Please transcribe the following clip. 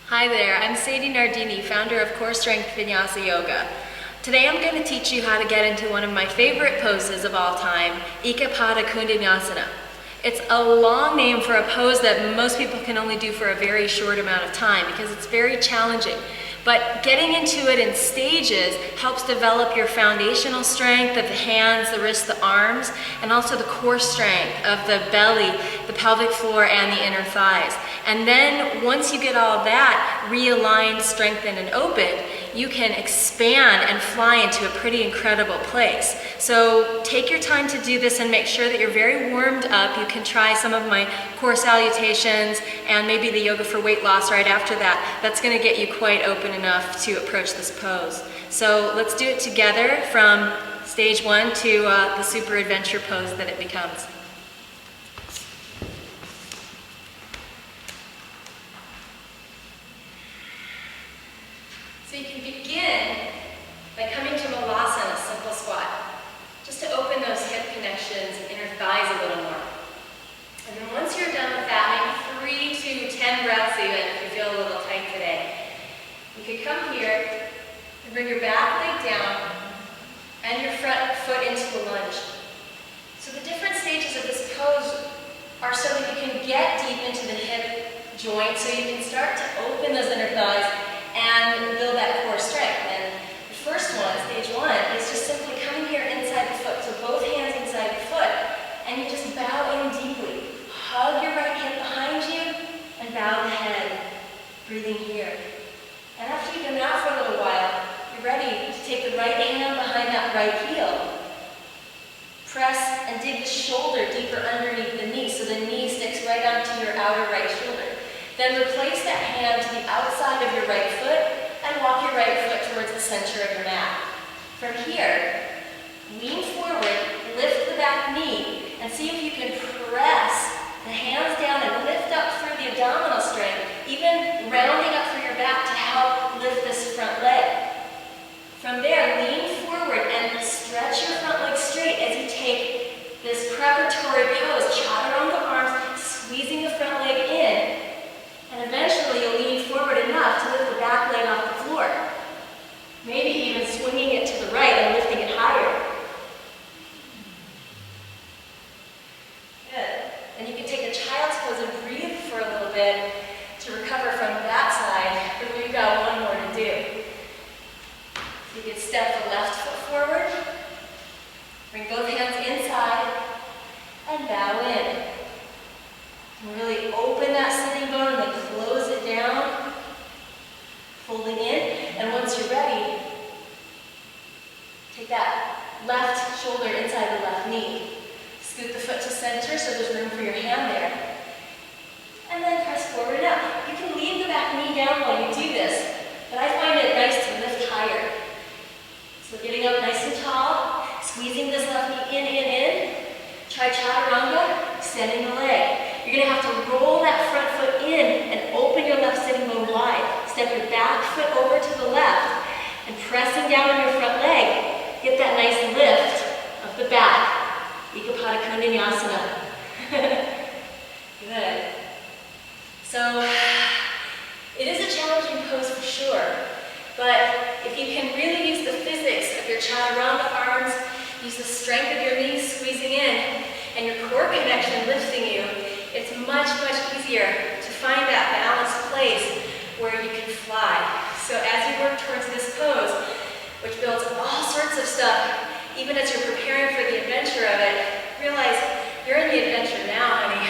Hi there, I'm Sadie Nardini, founder of Core Strength Vinyasa Yoga. Today I'm going to teach you how to get into one of my favorite poses of all time, Ekapada Kundanyasana. It's a long name for a pose that most people can only do for a very short amount of time because it's very challenging. But getting into it in stages helps develop your foundational strength of the hands, the wrists, the arms, and also the core strength of the belly, the pelvic floor, and the inner thighs. And then once you get all that realigned, strengthened, and opened, you can expand and fly into a pretty incredible place. So take your time to do this and make sure that you're very warmed up. You can try some of my core salutations and maybe the yoga for weight loss right after that. That's going to get you quite open enough to approach this pose. So let's do it together from stage one to the super adventure pose that it becomes. So you can begin by coming to Malasana, simple squat, just to open those hip connections and inner thighs a little more. And then once you're done with that, maybe 3 to 10 breaths even if you feel a little tight today. You could come here and bring your back leg down and your front foot into a lunge. So the different stages of this pose are so that you can get deep into the hip joint, so you can start to open those inner thighs and build that core strength. And the first one, stage one, is just simply coming here inside the foot, so both hands inside the foot, and you just bow in deeply. Hug your right hip behind you and bow the head, breathing here. And after you've done that for a little while, you're ready to take the right hand behind that right heel. Press and dig the shoulder deeper underneath the knee, so the knee sticks right onto your outer right shoulder. Then replace that hand to the outside of your right foot and walk your right foot towards the center of your mat. From here, lean forward, lift the back knee, and see if you can press the hands down and lift up through the abdominal strength, even rounding up through your back to help lift this front leg. From there, lean forward and stretch your front leg straight as you take this preparatory pose, chaturanga arms, squeezing the front leg in. And eventually you'll lean forward enough to lift the back leg off the floor. Maybe even swinging it to the right and lifting it higher. Good. And you can take a child's pose and breathe for a little bit to recover from that side, but we've got one more to do. So you can step the left foot forward, bring both hands inside, and bow in. And really open that sitting bone and then close it down, folding in. And once you're ready, take that left shoulder inside the left knee. Scoot the foot to center so there's room for your hand there. And then press forward and up. You can leave the back knee down while you do this, but I find it nice to lift higher. So getting up nice and tall, squeezing this left knee in. Try chaturanga, extending the leg. You're going to have to roll that front foot in and open your left sitting bone wide. Step your back foot over to the left and pressing down on your front leg, get that nice lift of the back. Ekapada Kundanyasana. Good. So it is a challenging pose for sure, but if you can really use the physics of your chaturanga arms, use the strength of your knees squeezing in, and your core connection lifting you, it's much, much easier to find that balanced place where you can fly. So as you work towards this pose, which builds all sorts of stuff, even as you're preparing for the adventure of it, realize you're in the adventure now, honey.